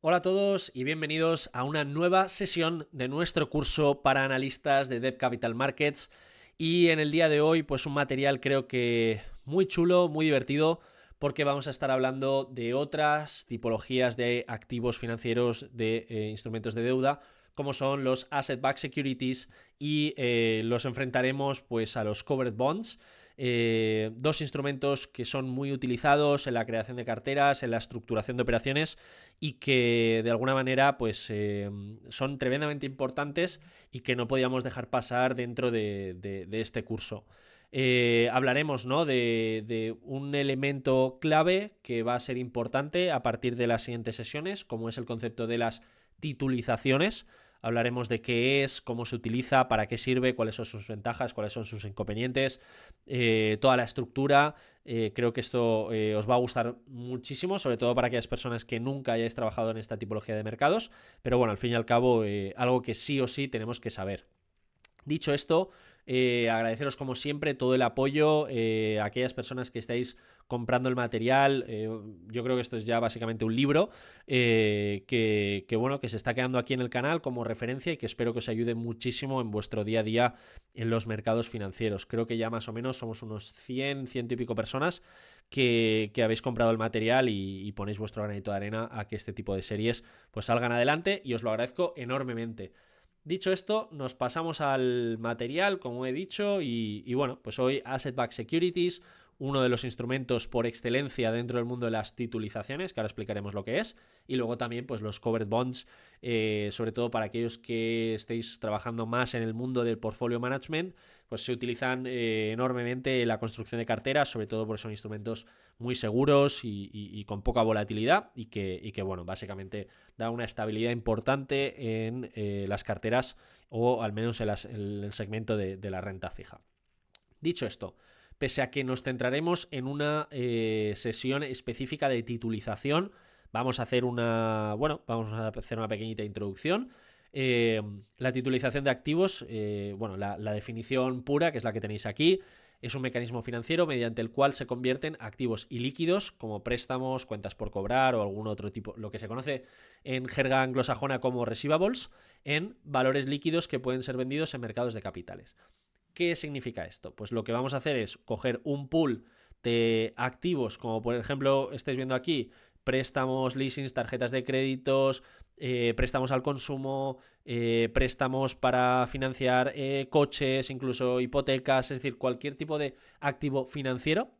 Hola a todos y bienvenidos a una nueva sesión de nuestro curso para analistas de Debt Capital Markets. Y en el día de hoy, pues un material creo que muy chulo, muy divertido, porque vamos a estar hablando de otras tipologías de activos financieros, de instrumentos de deuda, como son los Asset-Backed Securities, y los enfrentaremos pues a los Covered Bonds. Dos instrumentos que son muy utilizados en la creación de carteras, en la estructuración de operaciones y que de alguna manera pues son tremendamente importantes y que no podíamos dejar pasar dentro de este curso. Hablaremos, ¿no?, de un elemento clave que va a ser importante a partir de las siguientes sesiones, como es el concepto de las titulizaciones. Hablaremos de qué es, cómo se utiliza, para qué sirve, cuáles son sus ventajas, cuáles son sus inconvenientes, toda la estructura. Creo que esto os va a gustar muchísimo, sobre todo para aquellas personas que nunca hayáis trabajado en esta tipología de mercados, pero bueno, al fin y al cabo, algo que sí o sí tenemos que saber. Dicho esto, agradeceros como siempre todo el apoyo a aquellas personas que estáis comprando el material. Yo creo que esto es ya básicamente un libro bueno, que se está quedando aquí en el canal como referencia y que espero que os ayude muchísimo en vuestro día a día en los mercados financieros. Creo que ya más o menos somos unos 100 y pico personas que habéis comprado el material y ponéis vuestro granito de arena a que este tipo de series pues salgan adelante, y os lo agradezco enormemente. Dicho esto, nos pasamos al material, como he dicho, y bueno, pues hoy Asset-Backed Securities, uno de los instrumentos por excelencia dentro del mundo de las titulizaciones, que ahora explicaremos lo que es, y luego también pues los Covered Bonds, sobre todo para aquellos que estéis trabajando más en el mundo del portfolio management, pues se utilizan enormemente en la construcción de carteras, sobre todo porque son instrumentos muy seguros y con poca volatilidad y que bueno, básicamente da una estabilidad importante en las carteras, o al menos en el segmento de la renta fija. Dicho esto, pese a que nos centraremos en una sesión específica de titulización, vamos a hacer una pequeñita introducción. La titulización de activos, la definición pura, que es la que tenéis aquí, es un mecanismo financiero mediante el cual se convierten activos ilíquidos, como préstamos, cuentas por cobrar o algún otro tipo, lo que se conoce en jerga anglosajona como receivables, en valores líquidos que pueden ser vendidos en mercados de capitales. ¿Qué significa esto? Pues lo que vamos a hacer es coger un pool de activos, como por ejemplo estáis viendo aquí, préstamos, leasings, tarjetas de créditos, préstamos al consumo, préstamos para financiar coches, incluso hipotecas, es decir, cualquier tipo de activo financiero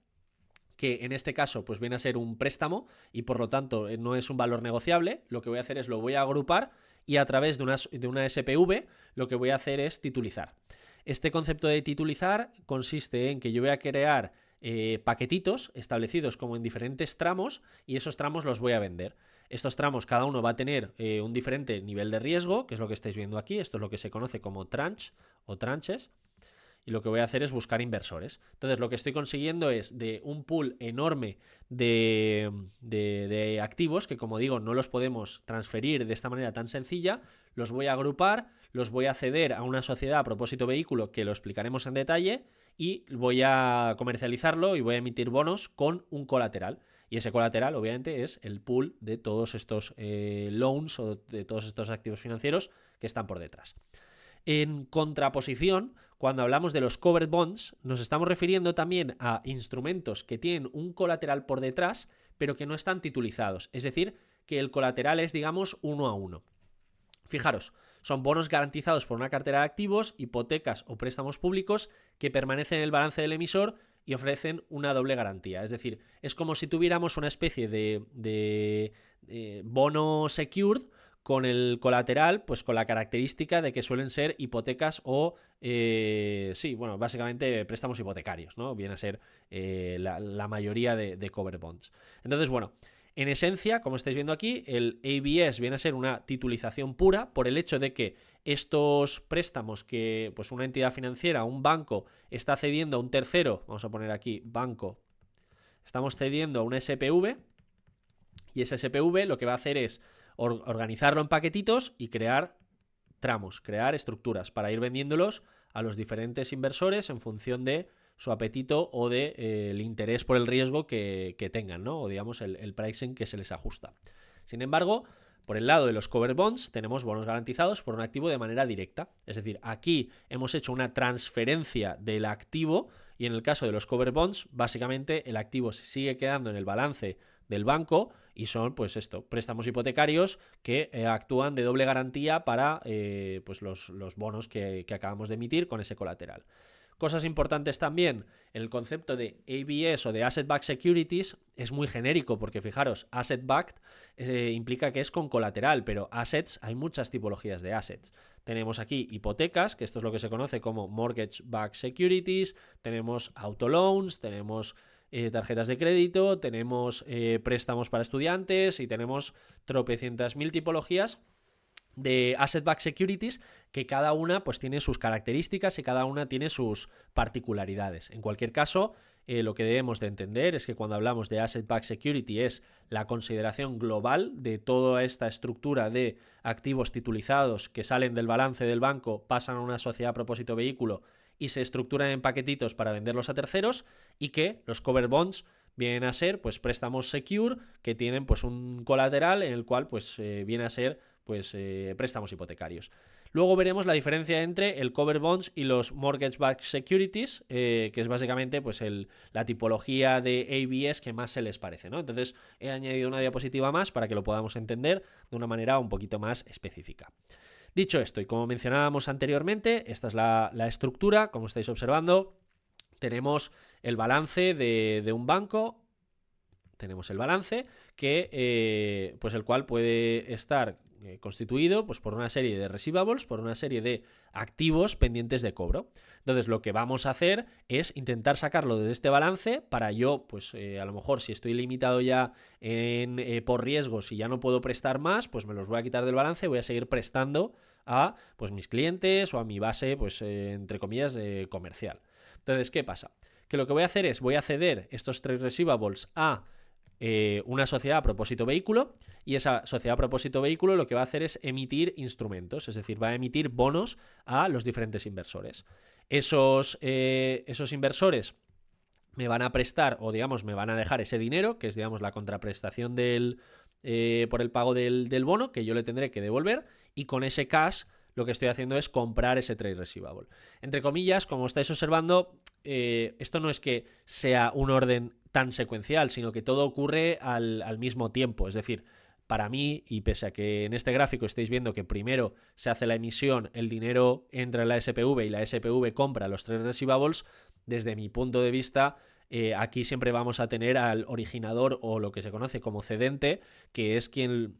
que en este caso pues viene a ser un préstamo y por lo tanto no es un valor negociable. Lo que voy a hacer es lo voy a agrupar y a través de una SPV lo que voy a hacer es titulizar. Este concepto de titulizar consiste en que yo voy a crear paquetitos establecidos como en diferentes tramos, y esos tramos los voy a vender. Estos tramos cada uno va a tener un diferente nivel de riesgo, que es lo que estáis viendo aquí. Esto es lo que se conoce como tranche o tranches, y lo que voy a hacer es buscar inversores. Entonces lo que estoy consiguiendo es de un pool enorme de activos que, como digo, no los podemos transferir de esta manera tan sencilla. Los voy a agrupar, los voy a ceder a una sociedad a propósito vehículo, que lo explicaremos en detalle, y voy a comercializarlo y voy a emitir bonos con un colateral. Y ese colateral, obviamente, es el pool de todos estos loans o de todos estos activos financieros que están por detrás. En contraposición, cuando hablamos de los covered bonds, nos estamos refiriendo también a instrumentos que tienen un colateral por detrás, pero que no están titulizados. Es decir, que el colateral es, digamos, 1 a 1. Fijaros, son bonos garantizados por una cartera de activos, hipotecas o préstamos públicos que permanecen en el balance del emisor y ofrecen una doble garantía. Es decir, es como si tuviéramos una especie de bono secured con el colateral, pues con la característica de que suelen ser hipotecas o, básicamente préstamos hipotecarios, ¿no? Viene a ser la mayoría de cover bonds. Entonces, bueno, en esencia, como estáis viendo aquí, el ABS viene a ser una titulización pura por el hecho de que estos préstamos que pues una entidad financiera, un banco, está cediendo a un tercero, vamos a poner aquí banco, estamos cediendo a una SPV, y esa SPV lo que va a hacer es organizarlo en paquetitos y crear tramos, crear estructuras para ir vendiéndolos a los diferentes inversores en función de su apetito o de el interés por el riesgo que tengan, ¿no? O digamos el pricing que se les ajusta. Sin embargo, Por el lado de los cover bonds tenemos bonos garantizados por un activo de manera directa. Es decir, aquí hemos hecho una transferencia del activo y en el caso de los cover bonds, básicamente el activo se sigue quedando en el balance del banco y son, pues esto, préstamos hipotecarios que actúan de doble garantía para pues los bonos que acabamos de emitir con ese colateral. Cosas importantes también, el concepto de ABS o de Asset Backed Securities es muy genérico porque fijaros, Asset Backed implica que es con colateral, pero assets, hay muchas tipologías de assets. Tenemos aquí hipotecas, que esto es lo que se conoce como Mortgage Backed Securities, tenemos auto loans, tenemos tarjetas de crédito, tenemos préstamos para estudiantes y tenemos tropecientas mil tipologías de asset-backed securities que cada una pues tiene sus características y cada una tiene sus particularidades. En cualquier caso, lo que debemos de entender es que cuando hablamos de asset-backed security es la consideración global de toda esta estructura de activos titulizados que salen del balance del banco, pasan a una sociedad a propósito vehículo y se estructuran en paquetitos para venderlos a terceros, y que los cover bonds vienen a ser pues préstamos secure que tienen pues un colateral en el cual pues viene a ser pues préstamos hipotecarios. Luego veremos la diferencia entre el cover bonds y los mortgage backed securities, que es básicamente pues la tipología de ABS que más se les parece, ¿no? Entonces he añadido una diapositiva más para que lo podamos entender de una manera un poquito más específica. Dicho esto, y como mencionábamos anteriormente, esta es la estructura, como estáis observando. Tenemos el balance de un banco. Tenemos el balance que, pues el cual puede estar constituido pues por una serie de receivables, por una serie de activos pendientes de cobro. Entonces lo que vamos a hacer es intentar sacarlo de este balance para yo, pues a lo mejor si estoy limitado ya por riesgos y ya no puedo prestar más, pues me los voy a quitar del balance y voy a seguir prestando a pues mis clientes o a mi base, pues entre comillas, comercial. Entonces, ¿qué pasa? Que lo que voy a hacer es, voy a ceder estos tres receivables a una sociedad a propósito vehículo, y esa sociedad a propósito vehículo lo que va a hacer es emitir instrumentos, es decir, va a emitir bonos a los diferentes inversores. Esos inversores me van a prestar o digamos me van a dejar ese dinero, que es digamos la contraprestación por el pago del bono, que yo le tendré que devolver, y con ese cash lo que estoy haciendo es comprar ese trade receivable. Entre comillas, como estáis observando, esto no es que sea un orden tan secuencial, sino que todo ocurre al mismo tiempo. Es decir, para mí, y pese a que en este gráfico estáis viendo que primero se hace la emisión, el dinero entra en la SPV y la SPV compra los trade receivables, desde mi punto de vista, aquí siempre vamos a tener al originador o lo que se conoce como cedente, que es quien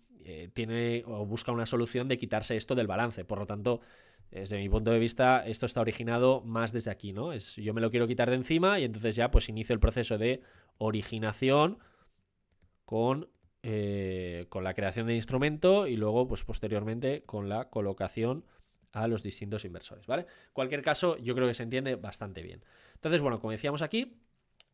tiene o busca una solución de quitarse esto del balance. Por lo tanto, desde mi punto de vista, esto está originado más desde aquí, ¿no? Yo me lo quiero quitar de encima y entonces ya pues inicio el proceso de originación con la creación de instrumento y luego pues posteriormente con la colocación a los distintos inversores, ¿vale? En cualquier caso, yo creo que se entiende bastante bien. Entonces, bueno, como decíamos aquí,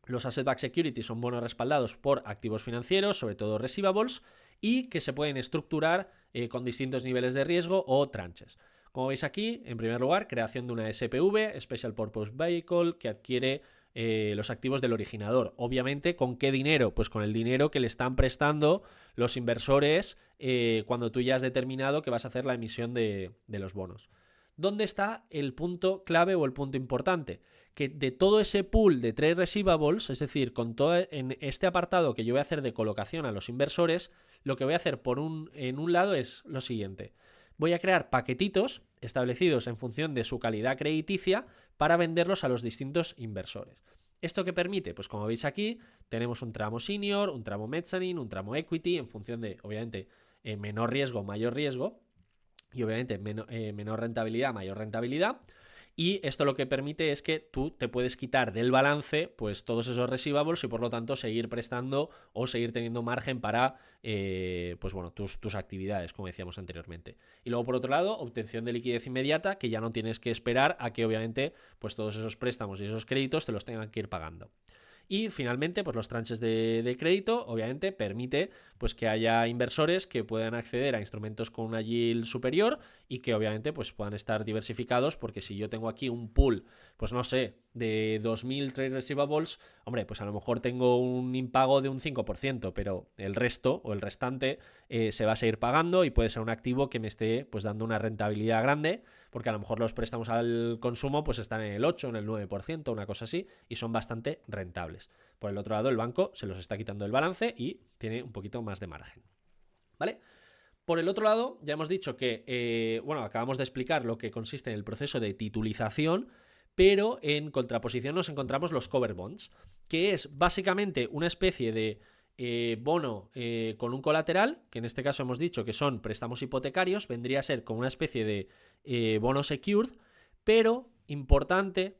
los asset-backed securities son bonos respaldados por activos financieros, sobre todo receivables, y que se pueden estructurar con distintos niveles de riesgo o tranches. Como veis aquí, en primer lugar, creación de una SPV, Special Purpose Vehicle, que adquiere los activos del originador. Obviamente, ¿con qué dinero? Pues con el dinero que le están prestando los inversores cuando tú ya has determinado que vas a hacer la emisión de los bonos. ¿Dónde está el punto clave o el punto importante? Que de todo ese pool de trade receivables, es decir, en este apartado que yo voy a hacer de colocación a los inversores, lo que voy a hacer en un lado es lo siguiente. Voy a crear paquetitos establecidos en función de su calidad crediticia para venderlos a los distintos inversores. ¿Esto qué permite? Pues como veis aquí, tenemos un tramo senior, un tramo mezzanine, un tramo equity, en función de, obviamente, menor riesgo, mayor riesgo, y obviamente menor rentabilidad, mayor rentabilidad. Y esto lo que permite es que tú te puedes quitar del balance pues todos esos receivables y por lo tanto seguir prestando o seguir teniendo margen para pues bueno, tus actividades, como decíamos anteriormente. Y luego por otro lado, obtención de liquidez inmediata, que ya no tienes que esperar a que obviamente pues todos esos préstamos y esos créditos te los tengan que ir pagando. Y finalmente, pues los tranches de crédito, obviamente, permite pues, que haya inversores que puedan acceder a instrumentos con una yield superior y que obviamente pues, puedan estar diversificados, porque si yo tengo aquí un pool, pues no sé, de 2.000 trade receivables, hombre, pues a lo mejor tengo un impago de un 5%, pero el resto o el restante se va a seguir pagando y puede ser un activo que me esté pues dando una rentabilidad grande, porque a lo mejor los préstamos al consumo pues están en el 8, en el 9%, una cosa así, y son bastante rentables. Por el otro lado, el banco se los está quitando del balance y tiene un poquito más de margen, ¿vale? Por el otro lado, ya hemos dicho que, acabamos de explicar lo que consiste en el proceso de titulización, pero en contraposición nos encontramos los cover bonds, que es básicamente una especie de bono con un colateral, que en este caso hemos dicho que son préstamos hipotecarios, vendría a ser como una especie de bono secured, pero importante,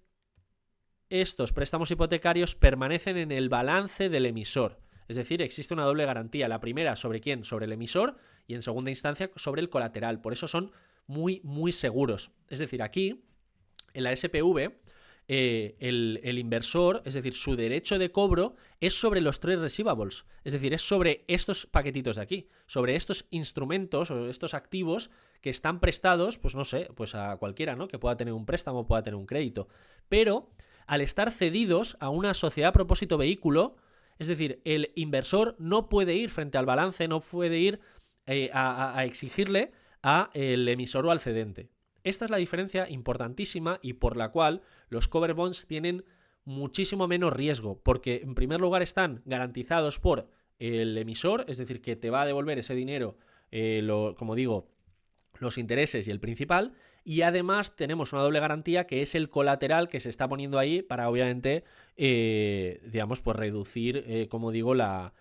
estos préstamos hipotecarios permanecen en el balance del emisor. Es decir, existe una doble garantía. La primera, ¿sobre quién? Sobre el emisor, y en segunda instancia sobre el colateral. Por eso son muy, muy seguros. Es decir, aquí, en la SPV, el inversor, es decir, su derecho de cobro es sobre los trade receivables. Es decir, es sobre estos paquetitos de aquí, sobre estos instrumentos o estos activos que están prestados, pues no sé, pues a cualquiera, ¿no? Que pueda tener un préstamo, pueda tener un crédito. Pero al estar cedidos a una sociedad a propósito vehículo, es decir, el inversor no puede ir frente al balance, no puede ir a exigirle al emisor o al cedente. Esta es la diferencia importantísima y por la cual los cover bonds tienen muchísimo menos riesgo, porque en primer lugar están garantizados por el emisor, es decir, que te va a devolver ese dinero, como digo, los intereses y el principal, y además tenemos una doble garantía que es el colateral que se está poniendo ahí para obviamente, digamos, pues reducir, como digo, la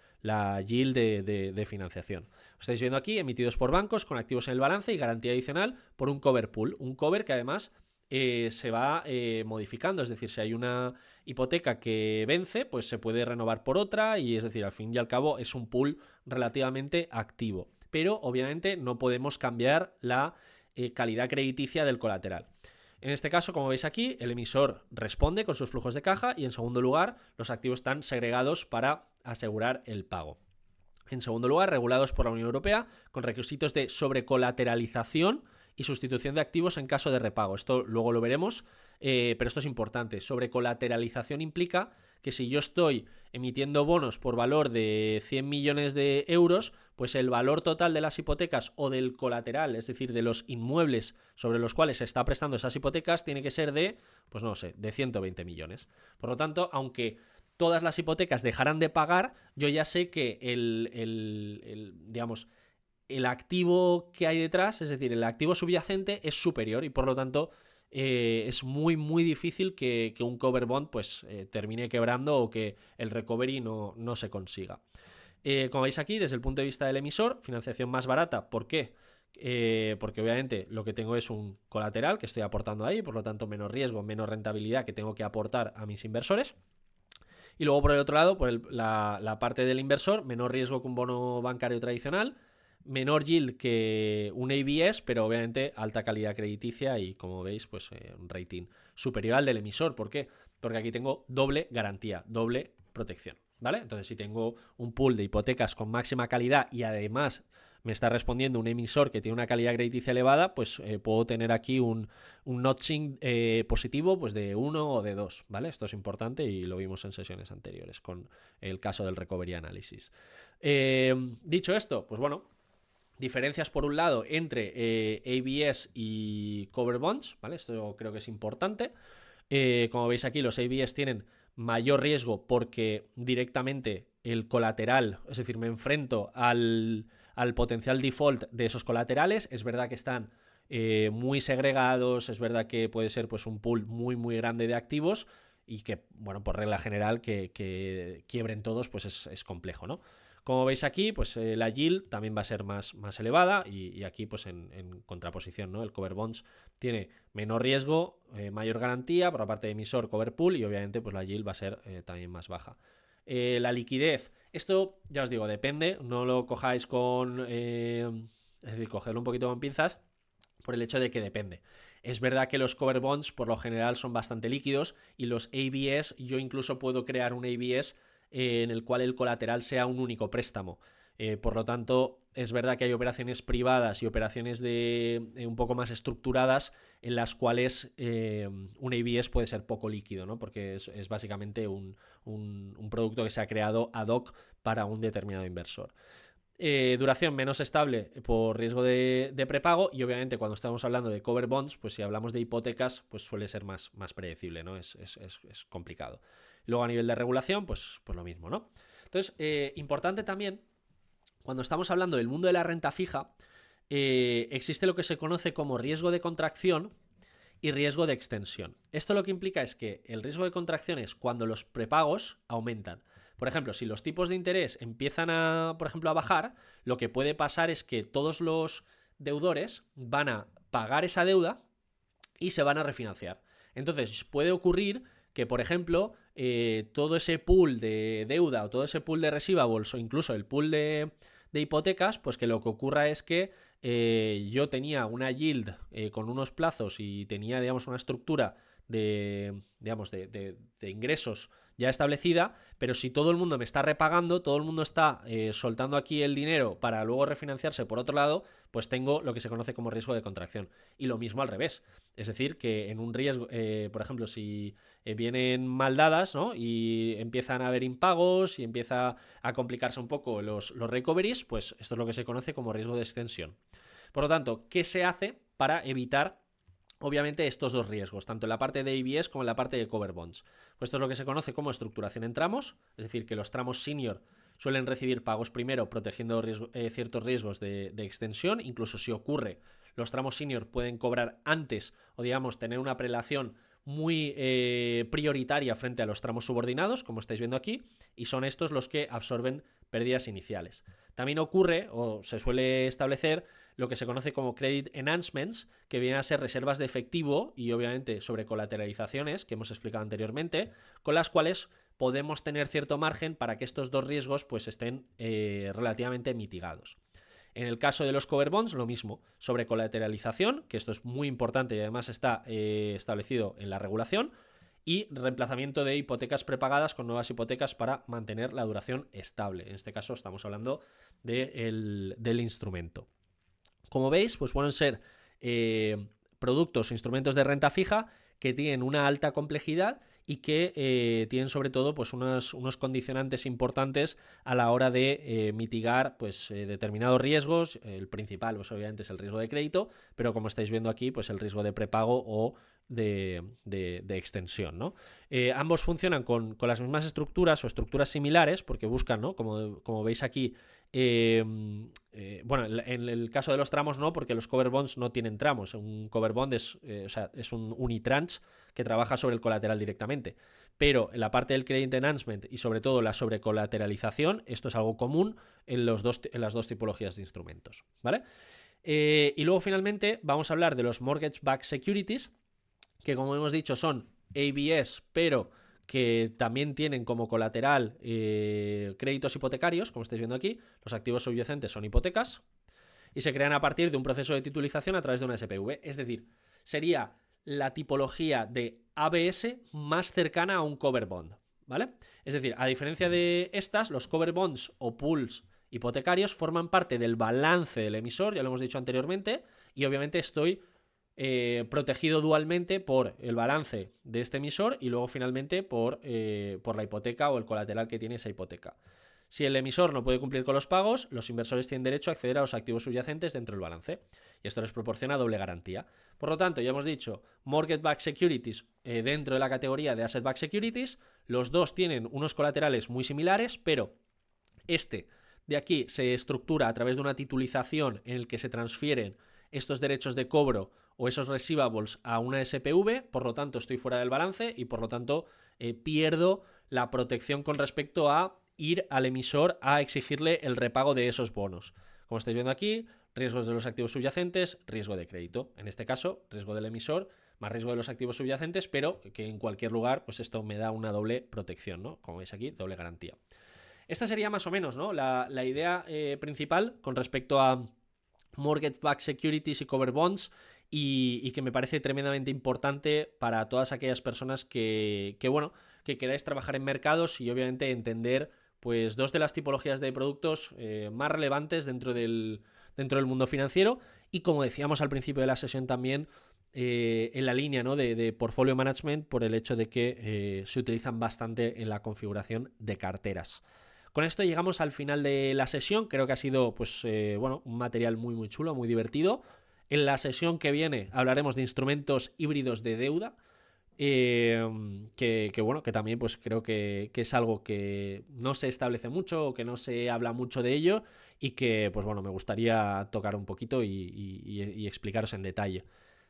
yield de financiación. Os estáis viendo aquí, emitidos por bancos con activos en el balance y garantía adicional por un cover pool, un cover que además se va modificando, es decir, si hay una hipoteca que vence, pues se puede renovar por otra y es decir, al fin y al cabo es un pool relativamente activo. Pero obviamente no podemos cambiar la calidad crediticia del colateral. En este caso, como veis aquí, el emisor responde con sus flujos de caja y en segundo lugar, los activos están segregados para asegurar el pago. En segundo lugar, regulados por la Unión Europea con requisitos de sobrecolateralización y sustitución de activos en caso de repago. Esto luego lo veremos, pero esto es importante. Sobrecolateralización implica que si yo estoy emitiendo bonos por valor de 100 millones de euros, pues el valor total de las hipotecas o del colateral, es decir, de los inmuebles sobre los cuales se está prestando esas hipotecas, tiene que ser de, pues no sé, de 120 millones. Por lo tanto, aunque todas las hipotecas dejarán de pagar, yo ya sé que digamos, el activo que hay detrás, es decir, el activo subyacente es superior y por lo tanto es muy muy difícil que un cover bond pues termine quebrando o que el recovery no se consiga. Como veis aquí, desde el punto de vista del emisor, financiación más barata. ¿Por qué? Porque obviamente lo que tengo es un colateral que estoy aportando ahí, por lo tanto menos riesgo, menos rentabilidad que tengo que aportar a mis inversores. Y luego por el otro lado, por la parte del inversor, menor riesgo que un bono bancario tradicional, menor yield que un ABS, pero obviamente alta calidad crediticia y como veis, pues un rating superior al del emisor. ¿Por qué? Porque aquí tengo doble garantía, doble protección, ¿vale? Entonces si tengo un pool de hipotecas con máxima calidad y además me está respondiendo un emisor que tiene una calidad crediticia elevada, pues puedo tener aquí un notching positivo pues de 1 o de 2, ¿vale? Esto es importante y lo vimos en sesiones anteriores con el caso del Recovery Analysis. Dicho esto, pues bueno, diferencias por un lado entre ABS y Cover Bonds, ¿vale? Esto creo que es importante. Como veis aquí, los ABS tienen mayor riesgo porque directamente el colateral, es decir, me enfrento al potencial default de esos colaterales. Es verdad que están muy segregados, es verdad que puede ser pues un pool muy muy grande de activos y que, bueno, por regla general que quiebren todos pues es complejo, ¿no? Como veis aquí, pues la yield también va a ser más elevada y aquí pues en contraposición, ¿no? El cover bonds tiene menor riesgo, mayor garantía por la parte de emisor, cover pool y obviamente pues la yield va a ser también más baja. La liquidez, esto ya os digo, depende, no lo cojáis con... es decir, cogedlo un poquito con pinzas por el hecho de que depende. Es verdad que los cover bonds por lo general son bastante líquidos y los ABS, yo incluso puedo crear un ABS en el cual el colateral sea un único préstamo. Por lo tanto, es verdad que hay operaciones privadas y operaciones un poco más estructuradas en las cuales un ABS puede ser poco líquido, ¿no? Porque es básicamente un producto que se ha creado ad hoc para un determinado inversor. Duración menos estable por riesgo de prepago, y obviamente cuando estamos hablando de cover bonds, pues si hablamos de hipotecas, pues suele ser más predecible, ¿no? Es complicado. Luego a nivel de regulación, pues lo mismo, ¿no? Entonces, importante también, cuando estamos hablando del mundo de la renta fija, existe lo que se conoce como riesgo de contracción y riesgo de extensión. Esto lo que implica es que el riesgo de contracción es cuando los prepagos aumentan. Por ejemplo, si los tipos de interés empiezan a bajar, lo que puede pasar es que todos los deudores van a pagar esa deuda y se van a refinanciar. Entonces puede ocurrir que, por ejemplo, todo ese pool de deuda o todo ese pool de receivables o incluso el pool de hipotecas, pues que lo que ocurra es que yo tenía una yield con unos plazos y tenía, digamos, una estructura de ingresos ya establecida, pero si todo el mundo me está repagando, todo el mundo está soltando aquí el dinero para luego refinanciarse por otro lado, pues tengo lo que se conoce como riesgo de contracción. Y lo mismo al revés. Es decir, que en un riesgo, por ejemplo, si vienen mal dadas, ¿no? Y empiezan a haber impagos y empieza a complicarse un poco los recoveries, pues esto es lo que se conoce como riesgo de extensión. Por lo tanto, ¿qué se hace para evitar obviamente estos dos riesgos, tanto en la parte de ABS como en la parte de cover bonds? Pues esto es lo que se conoce como estructuración en tramos, es decir, que los tramos senior suelen recibir pagos primero protegiendo ciertos riesgos de extensión. Incluso si ocurre, los tramos senior pueden cobrar antes o, digamos, tener una prelación muy prioritaria frente a los tramos subordinados, como estáis viendo aquí, y son estos los que absorben pérdidas iniciales. También ocurre, o se suele establecer, lo que se conoce como credit enhancements, que vienen a ser reservas de efectivo y obviamente sobre colateralizaciones, que hemos explicado anteriormente, con las cuales podemos tener cierto margen para que estos dos riesgos pues estén relativamente mitigados. En el caso de los cover bonds, lo mismo, sobre colateralización, que esto es muy importante y además está establecido en la regulación, y reemplazamiento de hipotecas prepagadas con nuevas hipotecas para mantener la duración estable. En este caso estamos hablando del instrumento. Como veis, pues pueden ser productos o instrumentos de renta fija que tienen una alta complejidad y que tienen sobre todo pues unos condicionantes importantes a la hora de mitigar pues determinados riesgos. El principal pues obviamente es el riesgo de crédito, pero como estáis viendo aquí pues el riesgo de prepago o de extensión, ¿no? Ambos funcionan con las mismas estructuras o estructuras similares porque buscan, ¿no? Como veis aquí, bueno, en el caso de los tramos no, porque los cover bonds no tienen tramos. Un cover bond es un unitranche que trabaja sobre el colateral directamente. Pero en la parte del credit enhancement y sobre todo la sobrecolateralización, esto es algo común en las dos tipologías de instrumentos, ¿vale? Y luego finalmente vamos a hablar de los mortgage-backed securities, que como hemos dicho son ABS, pero que también tienen como colateral créditos hipotecarios, como estáis viendo aquí. Los activos subyacentes son hipotecas y se crean a partir de un proceso de titulización a través de una SPV. Es decir, sería la tipología de ABS más cercana a un cover bond, ¿vale? Es decir, a diferencia de estas, los cover bonds o pools hipotecarios forman parte del balance del emisor, ya lo hemos dicho anteriormente, y obviamente estoy protegido dualmente por el balance de este emisor y luego finalmente por la hipoteca o el colateral que tiene esa hipoteca. Si el emisor no puede cumplir con los pagos, los inversores tienen derecho a acceder a los activos subyacentes dentro del balance, y esto les proporciona doble garantía. Por lo tanto, ya hemos dicho, mortgage-backed securities dentro de la categoría de asset-backed securities, los dos tienen unos colaterales muy similares, pero este de aquí se estructura a través de una titulización en el que se transfieren estos derechos de cobro o esos receivables a una SPV, por lo tanto estoy fuera del balance y por lo tanto pierdo la protección con respecto a ir al emisor a exigirle el repago de esos bonos. Como estáis viendo aquí, riesgos de los activos subyacentes, riesgo de crédito. En este caso, riesgo del emisor más riesgo de los activos subyacentes, pero que en cualquier lugar, pues esto me da una doble protección, ¿no? Como veis aquí, doble garantía. Esta sería más o menos, ¿no? la idea principal con respecto a mortgage-backed securities y cover bonds, y que me parece tremendamente importante para todas aquellas personas que queráis trabajar en mercados y obviamente entender pues dos de las tipologías de productos más relevantes dentro del mundo financiero, y como decíamos al principio de la sesión también, en la línea, ¿no?, de portfolio management, por el hecho de que se utilizan bastante en la configuración de carteras. Con esto llegamos al final de la sesión. Creo que ha sido pues, bueno, un material muy chulo, muy divertido. En la sesión que viene hablaremos de instrumentos híbridos de deuda, bueno, que también pues creo que es algo que no se establece mucho o que no se habla mucho de ello, y que pues bueno, me gustaría tocar un poquito y explicaros en detalle.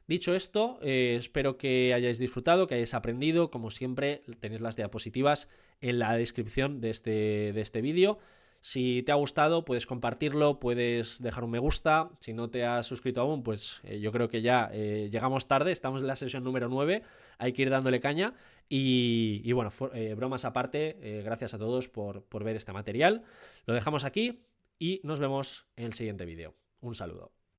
Dicho esto, espero que hayáis disfrutado, que hayáis aprendido. Como siempre, tenéis las diapositivas en la descripción de este vídeo. Si te ha gustado, puedes compartirlo, puedes dejar un me gusta. Si no te has suscrito aún, pues yo creo que ya llegamos tarde, estamos en la sesión número 9, hay que ir dándole caña. Y bueno, bromas aparte, gracias a todos por ver este material. Lo dejamos aquí y nos vemos en el siguiente vídeo. Un saludo.